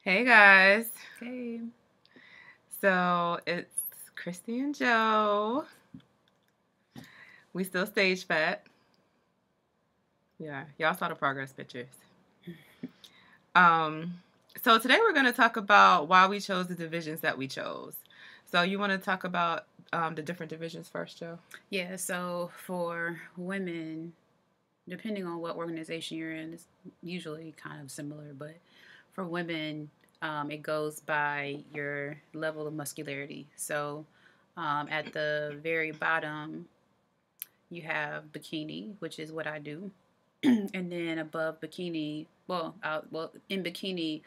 Hey guys. Hey. So it's Kristi and Jo. We still stage fat. Yeah, y'all saw the progress pictures. So today we're going to talk about why we chose the divisions that we chose. So you want to talk about the different divisions first, Jo? Yeah, so for women, depending on what organization you're in, it's usually kind of similar, but for women, it goes by your level of muscularity. So at the very bottom, you have bikini, which is what I do. And then above bikini, in bikini,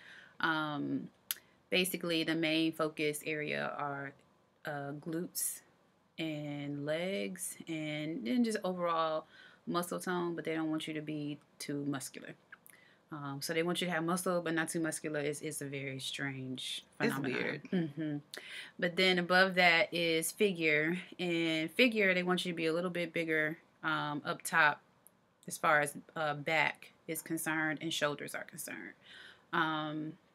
basically the main focus area are glutes and legs, and then just overall muscle tone, but they don't want you to be too muscular. So they want you to have muscle, but not too muscular. It's a very strange phenomenon. It's weird. But then above that is figure, and figure they want you to be a little bit bigger up top, as far as back is concerned and shoulders are concerned.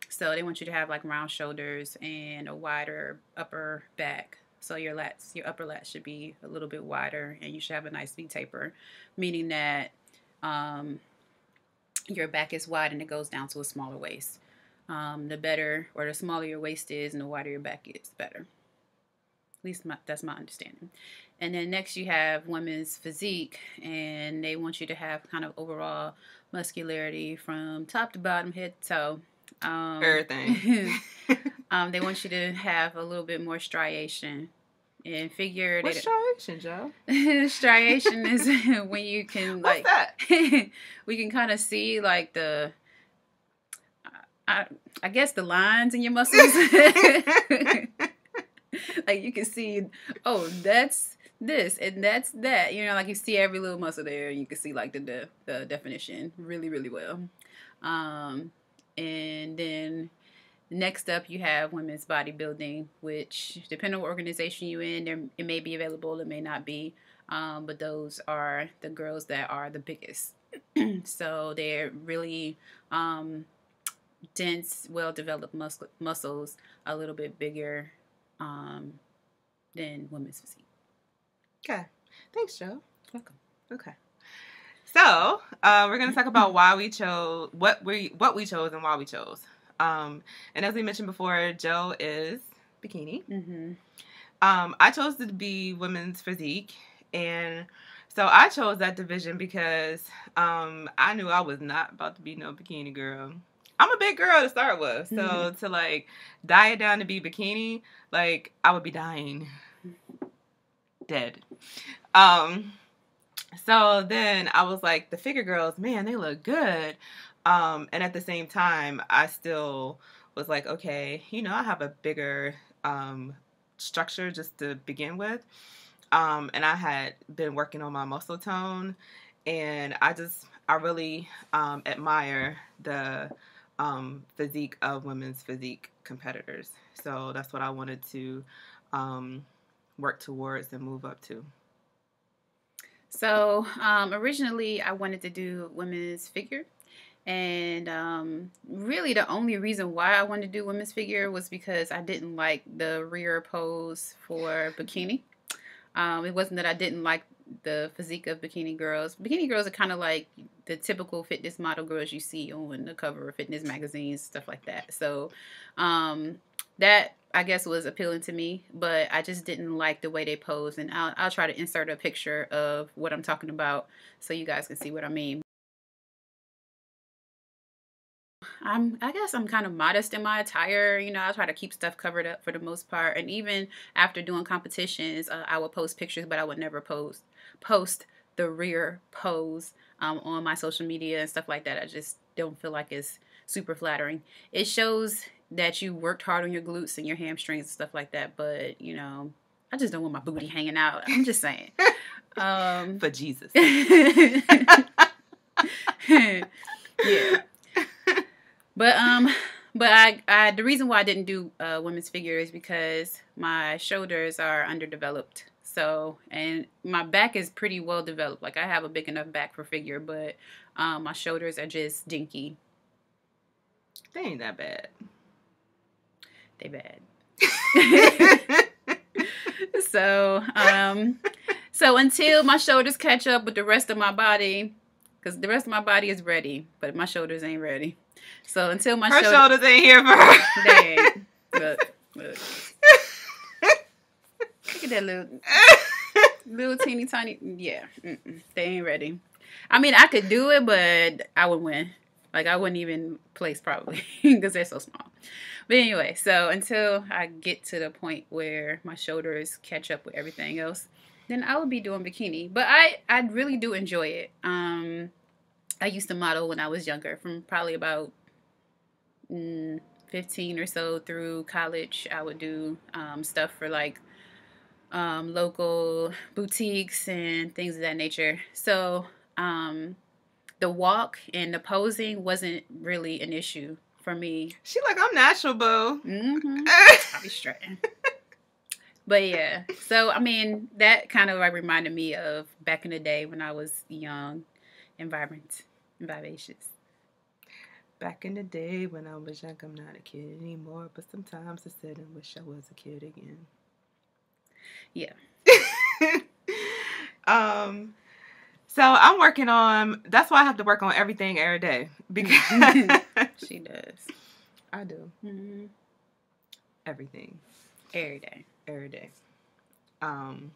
So they want you to have like round shoulders and a wider upper back. So your upper lats should be a little bit wider, and you should have a nice V taper, meaning that your back is wide and it goes down to a smaller waist. The better or the smaller your waist is and the wider your back is, better. At least that's my understanding. And then next you have women's physique, and they want you to have kind of overall muscularity from top to bottom, head to toe. Everything. They want you to have a little bit more striation. And figure What's striation, Jo? Striation is when you can What's that? we can kind of see like the I guess the lines in your muscles. Like you can see, oh, that's this and that's that. You know, like you see every little muscle there, and you can see like the definition really, really well. And then next up, you have women's bodybuilding, which depending on what organization you're in, it may be available, it may not be. But those are the girls that are the biggest. So they're really dense, well-developed muscles, a little bit bigger than women's physique. Okay. Thanks, Jo. Welcome. Okay. So we're going to talk about why we chose what we chose and why we chose. And as we mentioned before, Jo is bikini. Mm-hmm. I chose to be women's physique, and so I chose that division because I knew I was not about to be no bikini girl. I'm a big girl to start with, so to like diet down to be bikini, like I would be dying, dead. So then I was like, the figure girls, man, they look good. And at the same time, I still was like, okay, I have a bigger structure just to begin with. And I had been working on my muscle tone, and I really admire the physique of women's physique competitors. So that's what I wanted to work towards and move up to. So originally I wanted to do women's figure, and really the only reason why I wanted to do women's figure was because I didn't like the rear pose for bikini. It wasn't that I didn't like the physique of bikini girls. Bikini girls are kind of like the typical fitness model girls you see on the cover of fitness magazines, stuff like that. So that, I guess, was appealing to me, but I just didn't like the way they posed. And I'll try to insert a picture of what I'm talking about so you guys can see what I mean. I guess I'm kind of modest in my attire. I try to keep stuff covered up for the most part. And even after doing competitions, I would post pictures, but I would never post the rear pose on my social media and stuff like that. I just don't feel like it's super flattering. It shows that you worked hard on your glutes and your hamstrings and stuff like that, but I just don't want my booty hanging out. I'm just saying. For Jesus. Yeah. But I the reason why I didn't do women's figure is because my shoulders are underdeveloped. So, and my back is pretty well developed. Like I have a big enough back for figure, but my shoulders are just dinky. They ain't that bad. they bad. So, so until my shoulders catch up with the rest of my body, because the rest of my body is ready, but my shoulders ain't ready. So until my shoulders ain't here for her. They ain't. Look. Look at that little teeny tiny. Yeah, they ain't ready. I mean, I could do it, but I would win. Like, I wouldn't even place probably because they're so small. But anyway, so until I get to the point where my shoulders catch up with everything else, then I would be doing bikini. But I really do enjoy it. I used to model when I was younger, from probably about 15 or so through college. I would do stuff for like local boutiques and things of that nature. So the walk and the posing wasn't really an issue for me. She like, I'm natural, boo. I'll be straight. But yeah, so I mean, that kind of like reminded me of back in the day when I was young and vibrant and vivacious. Back in the day when I was young, I'm not a kid anymore, but sometimes I sit and wish I was a kid again. Yeah. So I'm working on, that's why I have to work on everything every day. Because she does. I do. Everything. Every day. Every day. And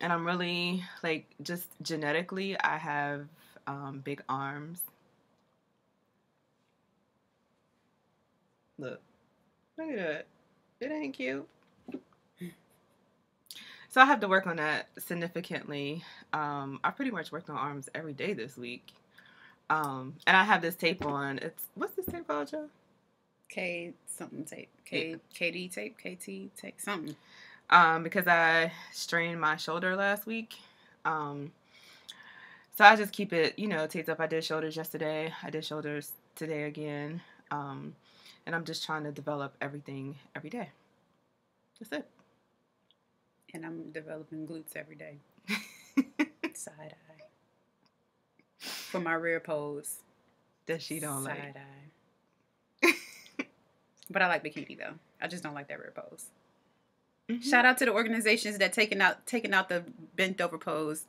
I'm really, like, just genetically, I have big arms. Look at that. It ain't cute. So I have to work on that significantly. I pretty much worked on arms every day this week. And I have this tape on. What's this tape called, Joe? K something tape. KD tape, KT tape, something. Because I strained my shoulder last week. So I just keep it, taped up. I did shoulders yesterday. I did shoulders today again. And I'm just trying to develop everything every day. That's it. And I'm developing glutes every day. Side eye. For my rear pose. That she don't like. Side eye. But I like bikini though. I just don't like that rear pose. Shout out to the organizations that taking out the bent over pose.